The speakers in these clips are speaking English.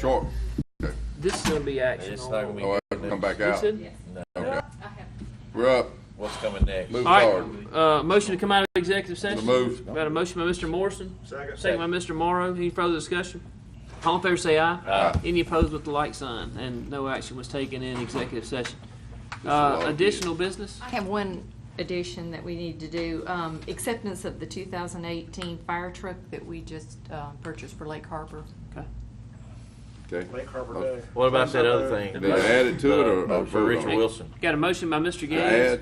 short. Okay. This is going to be action. It's not gonna be. Oh, I have to come back out. Said? No. Okay. We're up. What's coming next? Move All forward. right, motion to come out of executive session. Move. Got a motion by Mr. Morrison. Second. By Mr. Morrow. Any further discussion? All in favor say aye. Aye. Any opposed with the like sign. And no action was taken in executive session. a lot of Additional business? I have one addition that we need to do. Acceptance of the 2018 fire truck that we just purchased for Lake Harbor. Okay. Okay. Lake Harbor Day. What about that other thing? Did I add it to it or For Richard Wilson? Got a motion by Mr. Gaines. Add.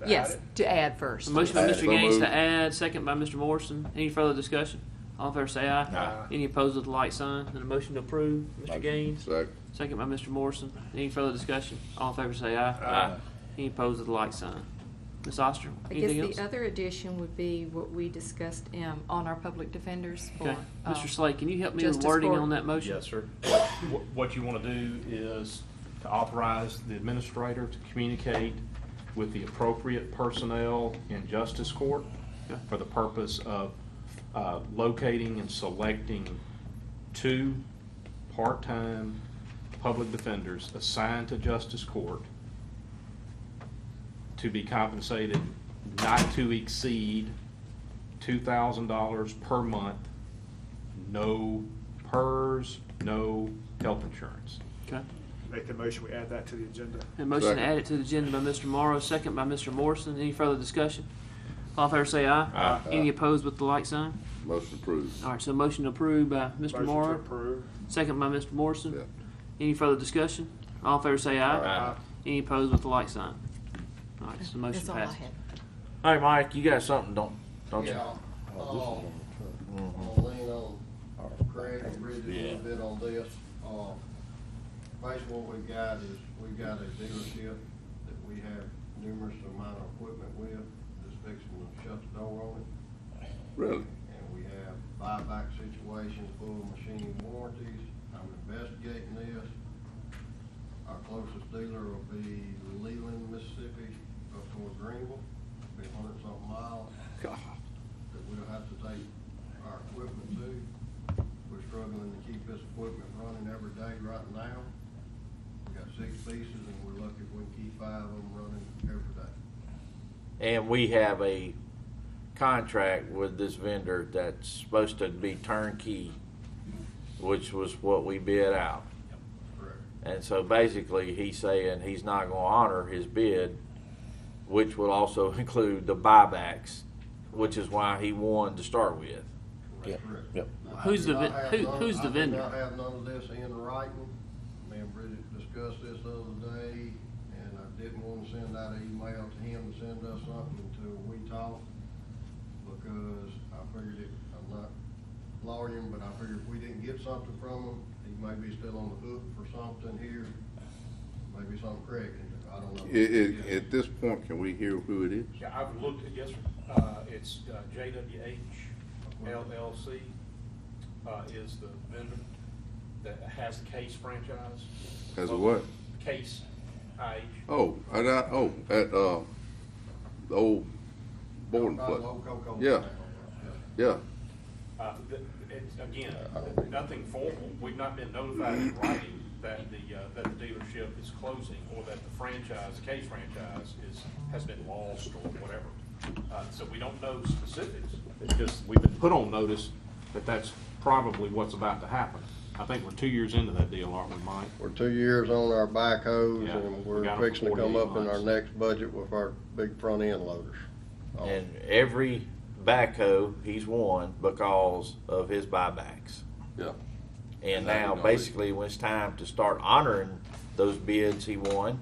Yes, to add first. A motion by Add. Mr. So Gaines moved. to add, second by Mr. Morrison. Any further discussion? All in favor say aye. Aye. Any opposed with the like sign. And a motion to approve, Mr. Gaines. Second. Second by Mr. Morrison. Any further discussion? All in favor say aye. Aye. Any opposed with the like sign. Ms. Oster, I anything guess else? the other addition would be what we discussed on our public defenders for. Okay. Mr. Slade, can you help me with Justice wording Court. on that motion? Yes, sir. What you want to do is to authorize the administrator to communicate with the appropriate personnel in justice court Okay. for the purpose of locating and selecting 2 part-time public defenders assigned to justice court to be compensated not to exceed $2,000 per month, no PERS, no health insurance. Okay. Make the motion, we add that to the agenda. A motion Second. to add it to the agenda by Mr. Morrow, second by Mr. Morrison. Any further discussion? All in favor say aye. Aye. Any opposed with the like sign? Motion approved. All right, so motion approved by Mr. Motion to Morrow, approve. second by Mr. Morrison. Yeah. Any further discussion? All in favor say aye. Aye. Any opposed with the like sign? All right, so the motion That's all I passes. had. Hey, Mike, you got something, don't you? Yeah, I'll lean on Craig and Bridget a little bit on this. Basically what we've got is, we've got a dealership that we have numerous amount of equipment with that's fixing to shut the door on it. Really? And we have buyback situations, full machine warranties. I'm investigating this. Our closest dealer will be Leland, Mississippi, up toward Greenville, be 100-something miles. That we'll have to take our equipment to. We're struggling to keep this equipment running every day right now. We got 6 pieces and we're lucky if we can keep 5 of them running every day. And we have a contract with this vendor that's supposed to be turnkey, which was what we bid out. Correct. And so basically, he's saying he's not going to honor his bid, which will also include the buybacks, which is why he won to start with. That's correct. Yep. Who's the I who's the do vendor? not have none of this in writing. Me and Bridget discussed this the other day, and I didn't want to send out an email to him to send us something until we talked, because I figured it, I'm not lawyering, but I figured if we didn't get something from him, he may be still on the hook for something here, maybe something Craig can do, I don't know. At this point, can we hear who it is? Yeah, I've looked at, yes, sir. It's JWH LLC is the vendor that has the Case franchise. Has a what? Case, IH. Oh, at the old boarding place. Old Coco. Yeah. Yeah. It's, again, nothing formal. We've not been notified in writing that the dealership is closing, or that the franchise, Case franchise, has been lost or whatever. So we don't know specifics. It's just, we've been put on notice that that's probably what's about to happen. I think we're 2 years into that deal, aren't we, Mike? We're 2 years on our backhoes, Yeah, and we we're got 'em for fixing to come 48 up in our months. next budget with our big front end loaders. And every backhoe he's won because of his buybacks. Yeah. And now, basically, when it's time to start honoring those bids he won,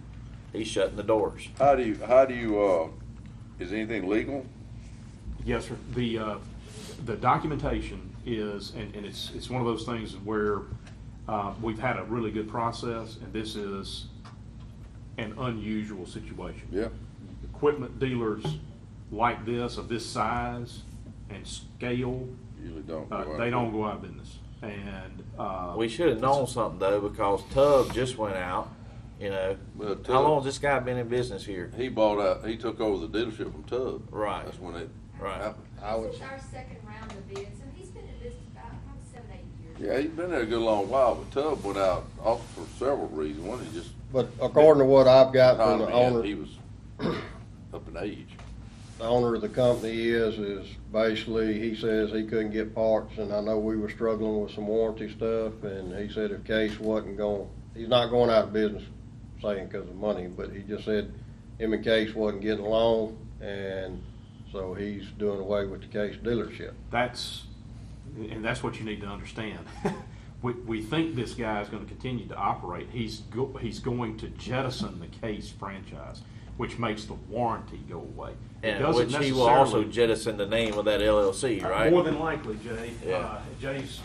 he's shutting the doors. How do you, is anything legal? Yes, sir. The documentation is, and it's one of those things where we've had a really good process, and this is an unusual situation. Yeah. Equipment dealers like this, of this size and scale, Usually don't. Go out. they don't go out of business. And We should have known something, though, because Tubb just went out, you know. Well, Tubb- How long has this guy been in business here? He bought out, he took over the dealership from Tubb. Right. That's when it Right. happened. I would, This is our second round of bids, and he's been in business about probably 7-8 years Yeah, he's been there a good long while, but Tubb went out also for several reasons. One, he just But according to what I've got from the economy, and owner, he was up in age. the owner of the company is basically, he says he couldn't get parts, and I know we were struggling with some warranty stuff, and he said if Case wasn't going, he's not going out of business saying because of money, but he just said him and Case wasn't getting along, and so he's doing away with the Case dealership. That's what you need to understand. We think this guy is going to continue to operate. He's going to jettison the Case franchise, which makes the warranty go away. It And doesn't which he will also necessarily- jettison the name of that LLC, right? More than likely, Jay. Yeah. Jay's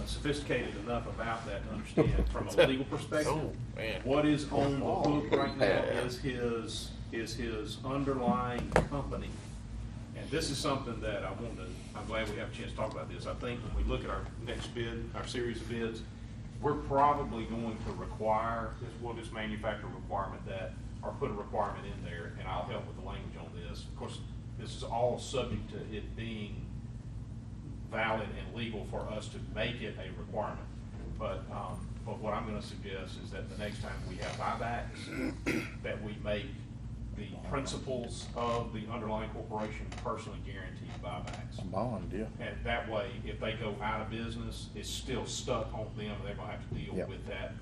sophisticated enough about that to understand from a legal perspective. Oh, man. What is on the hook right now is his underlying company. And this is something that I'm glad we have a chance to talk about this. I think when we look at our next bid, our series of bids, we're probably going to require, we'll just manufacture a requirement that, or put a requirement in there, and I'll help with the language on this. Of course, this is all subject to it being valid and legal for us to make it a requirement. But what I'm gonna suggest is that the next time we have buybacks, that we make the principals of the underlying corporation personally guarantee buybacks. Bond, yeah. And that way, if they go out of business, it's still stuck on them, they're gonna have to deal Yep. with that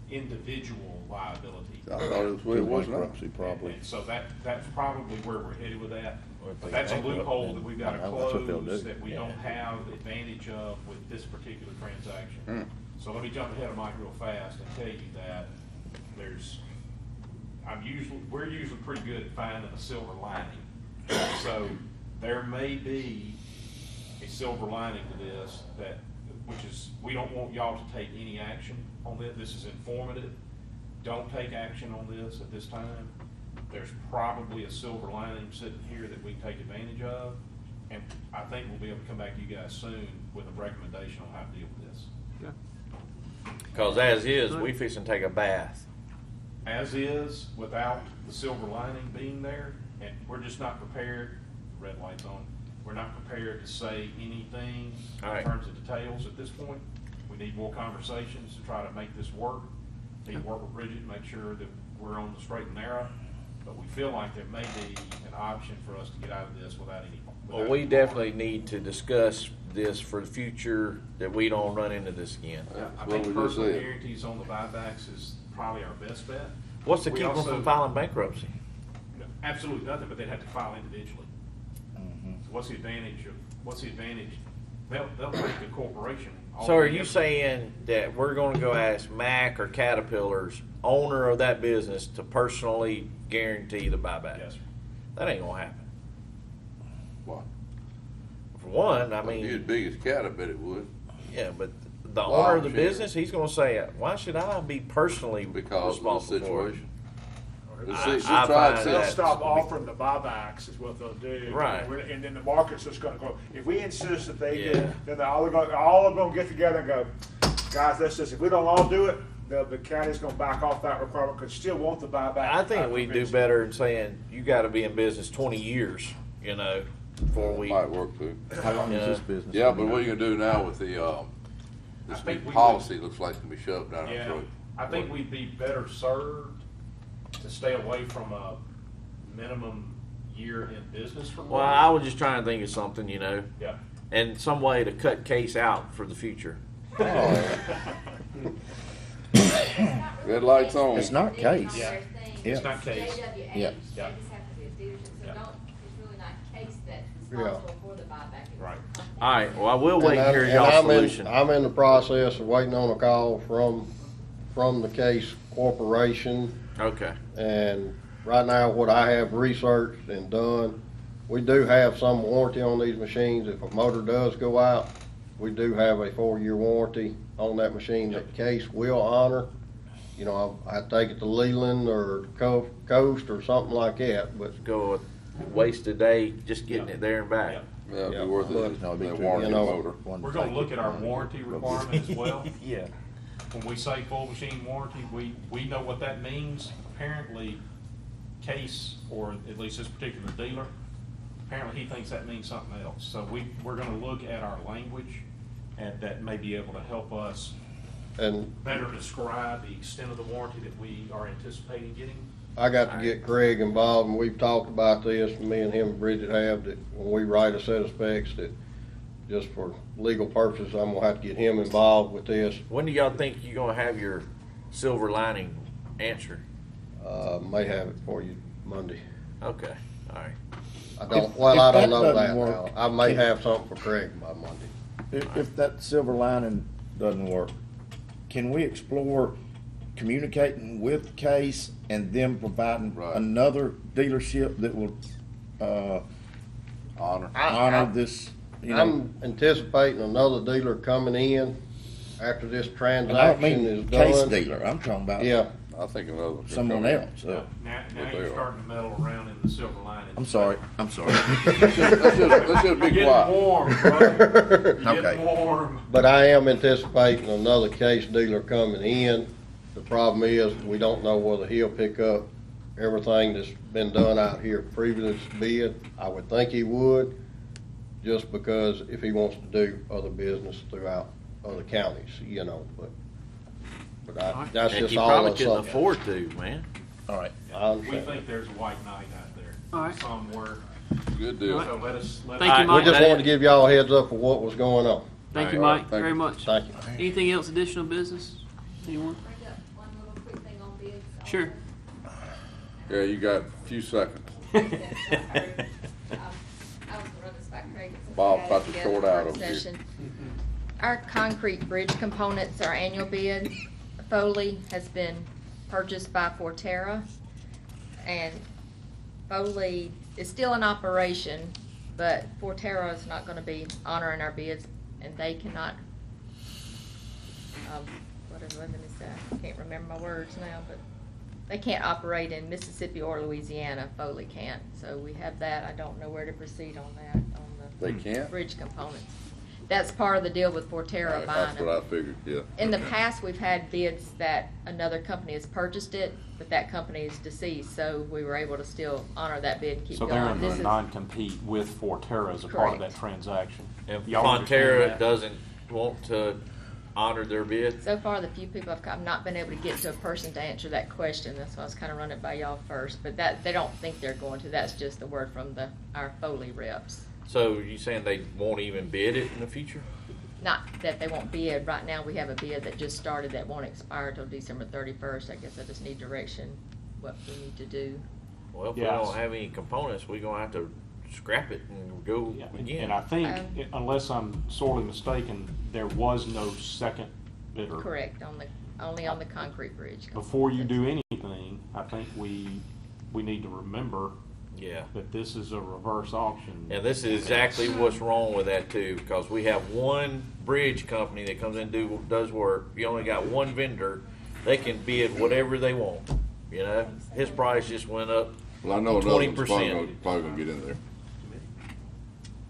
individual liability. I thought it was where it was now. Bankruptcy, probably. And so that's probably where we're headed with that. Or if But they that's a bankrupt, loophole then that we've gotta I know that's what they'll close, do. that we Yeah. don't have advantage of with this particular transaction. Hmm. So let me jump ahead of Mike real fast and tell you that we're usually pretty good at finding a silver lining. So there may be a silver lining to this which is, we don't want y'all to take any action on this. This is informative. Don't take action on this at this time. There's probably a silver lining sitting here that we can take advantage of. And I think we'll be able to come back to you guys soon with a recommendation on how to deal with this. Because as is, we fixing to take a bath. As is, without the silver lining being there, and we're just not prepared, red light's on, we're not prepared to say anything All in right. terms of details at this point. We need more conversations to try to make this work. Need to work with Bridget, make sure that we're on the straight and narrow, but we feel like there may be an option for us to get out of this without any. Well, we definitely need to discuss this for the future, that we don't run into this again. I That's what think we just personal said. guarantees on the buybacks is probably our best bet. What's to We keep them also- from filing bankruptcy? Absolutely nothing, but they'd have to file individually. Mm-hmm. So what's the advantage? They'll make the corporation. all So are they you have- saying that we're gonna go ask Mack or Caterpillar's owner of that business to personally guarantee the buyback? Yes, sir. That ain't gonna happen. Why? For one, I If you're the mean, biggest cat, I bet it would, yeah, but the Well, owner of the sure. business, he's gonna say, why should I be personally because of the responsible for it? situation. I She find tried that- They'll to stop offering the buybacks is what they'll do. Right. And then the market's just gonna go, if we insist that they Yeah. do, then they're all of them get together and go, guys, if we don't all do it, the county's gonna back off that requirement, because still want the buyback. I think we do better in saying, you gotta be in business 20 years, before we. Might work too. How long Yeah. is this business? Yeah, but what are you gonna do now with the, I this think new we policy looks like it's gonna be shoved down our Yeah, throat? I think we'd be better served to stay away from a minimum year in business for. Well, I was just trying to think of something, Yeah. and some way to cut Case out for the future. Red light's on. It's not Case. Yeah. Yeah. It's not Case. Yeah. They Yeah. just have to be a dealership, so Yeah. it's really not Case that's Yeah. responsible for the buyback. It's Right. the company. All right, well, I will wait And and hear and y'all's I'm solution. I'm in the process of waiting on a call from the Case Corporation. Okay, And right now, what I have researched and done, we do have some warranty on these machines. If a motor does go out, we do have a 4-year warranty on that machine that Case will honor. I take it to Leland or Coast or something like that, but, go waste a day just getting it there and back. Yeah. Yeah, it'd Yeah, be worth but- it, No, it'd be that too- warranty you know, motor. One We're gonna thing. look at our warranty requirement as well. Yeah. When we say full machine warranty, we know what that means. Apparently, Case, or at least this particular dealer, apparently he thinks that means something else. So we're gonna look at our language and that may be able to help us And better describe the extent of the warranty that we are anticipating getting. I got to get Craig involved, and we've talked about this, and me and him and Bridget have, that when we write a set of specs, that just for legal purposes, I'm gonna have to get him involved with this. When do y'all think you're gonna have your silver lining answer? May have it for you Monday. Okay, all right. I don't, If well, I that don't know doesn't that work, now. I may can- have something for Craig by Monday. If that silver lining doesn't work, can we explore communicating with Case and them providing Right. another dealership that will, Honor. honor this, you know? I'm anticipating another dealer coming in after this And I don't transaction is mean done. Case dealer, I'm talking about Yeah, I think another one should someone come in. else. Now But they you're are. starting to meddle around in the silver lining. I'm sorry. Let's just You're be getting quiet. warm, bro. You're Okay. getting warm. but I am anticipating another Case dealer coming in. The problem is, we don't know whether he'll pick up everything that's been done out here previous bid. I would think he would, just because if he wants to do other business throughout other counties, you know, but that's And just you all probably of couldn't something. afford to, man. All right. I We understand. think there's a white knight out there All right. somewhere. Good deal. So let us. Thank you, All right, Mike. We just That- wanted to give y'all a heads up of what was going on. Thank you, All right, Mike, thank very you. much. Thank you. Anything else, additional business? Anyone? Bring up one little quick thing on bids. Sure. Yeah, you got a few seconds. I was gonna run this back, Craig. since we Bob had it got the together short in out work over here. session. Our concrete bridge components, our annual bid, Foley has been purchased by Forterra. And Foley is still in operation, but Forterra is not gonna be honoring our bids, and they cannot, what is that? I can't remember my words now, but they can't operate in Mississippi or Louisiana, Foley can't. So we have that, I don't know where to proceed on that, on They the can't? bridge components. That's part of the deal with Forterra Right, buying that's them. what I figured, yeah. In the past, we've had bids that another company has purchased it, but that company is deceased, so we were able to still honor that bid and keep So going. they're under This a is- non-compete with Forterra as a part of that Correct. transaction. If Y'all understand Fonterra that? doesn't want to honor their bid, So far, the few people I've not been able to get to a person to answer that question. That's why I was kind of running it by y'all first. But that, they don't think they're going to. That's just the word from our Foley reps. so you saying they won't even bid it in the future? Not that they won't bid. Right now, we have a bid that just started that won't expire till December 31st. I guess I just need direction what we need to do. Well, if we Yeah. don't have any components, we're gonna have to scrap it and go Yeah, again. And I think, Um, unless I'm sorely mistaken, there was no second bidder. Correct, only on the concrete bridge. Before you do anything, I think we need to remember Yeah. that this is a reverse auction. And this is exactly what's wrong with that too, because we have one bridge company that comes in and does work. You only got one vendor. They can bid whatever they want. You know, his price just went up. Well, I know another one's 20%. probably gonna get in there.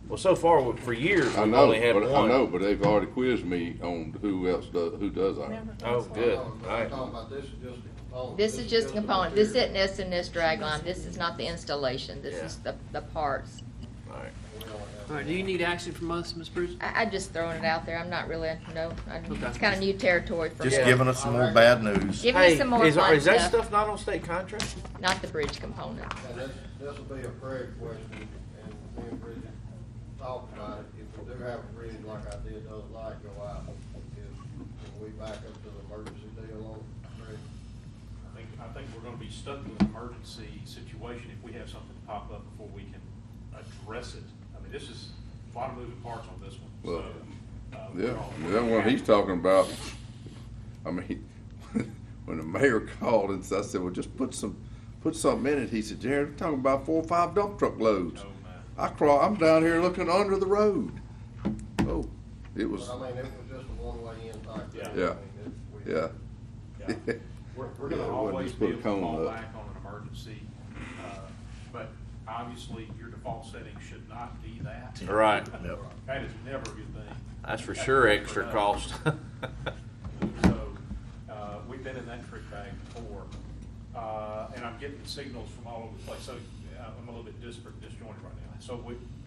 Well, so far for years I we've know, only had but one. I know, but they've already quizzed me on who does ours. Oh, good. All I'm right. talking about this is just a component. This is just a component. This isn't this drag line. This is not the installation. This is the parts. All right. All right, do you need action from us, Ms. Bruce? I just throwing it out there. I'm not really, Okay. it's kind of new territory for me. Just giving us some more bad news. Give Hey, me some more is fun that stuff, stuff not on state contract? not the bridge component. And this will be a Craig question, and me and Bridget talked about it. If we do have a bridge like I did the other night go out, can we back up to the emergency deal on Craig? I think we're gonna be stuck with an emergency situation if we have something pop up before we can address it. I mean, this is a lot of moving parts on this one, Well, so. Yeah, I mean, that one he's talking about, I mean, when the mayor called and I said, well, just put something in it. He said, Jared, we're talking about 4 or 5 dump truck loads. Oh, man. I'm down here looking under the road. Oh, it was, But I mean, it was just a one-way in type deal. Yeah. Yeah. I mean, we- yeah. Yeah. We're Yeah, gonna it wasn't always just be put a able to cone fall up. back on an emergency, but obviously your default setting should not be that. Right. That is never a good thing. That's for sure extra cost. So, we've been in that trick bag before, and I'm getting signals from all over the place, so I'm a little bit disjointed right now. So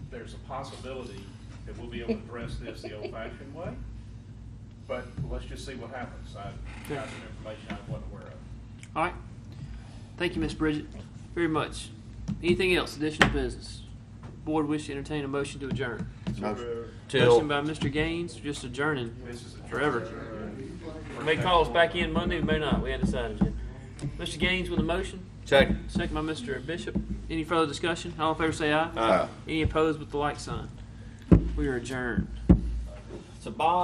there's a possibility that we'll be able to address this the old-fashioned way. But let's just see what happens. I got some information I wasn't aware of. All right. Thank you, Ms. Bridget, very much. Anything else, additional business? Board wish to entertain a motion to adjourn. Till Motion by Mr. Gaines, just adjourning forever. We may call us back in Monday, we may not, we hadn't decided yet. Mr. Gaines with a motion, second. second by Mr. Bishop. Any further discussion? All in favor say aye. Aye. Any opposed with the like sign? We are adjourned. It's a bond.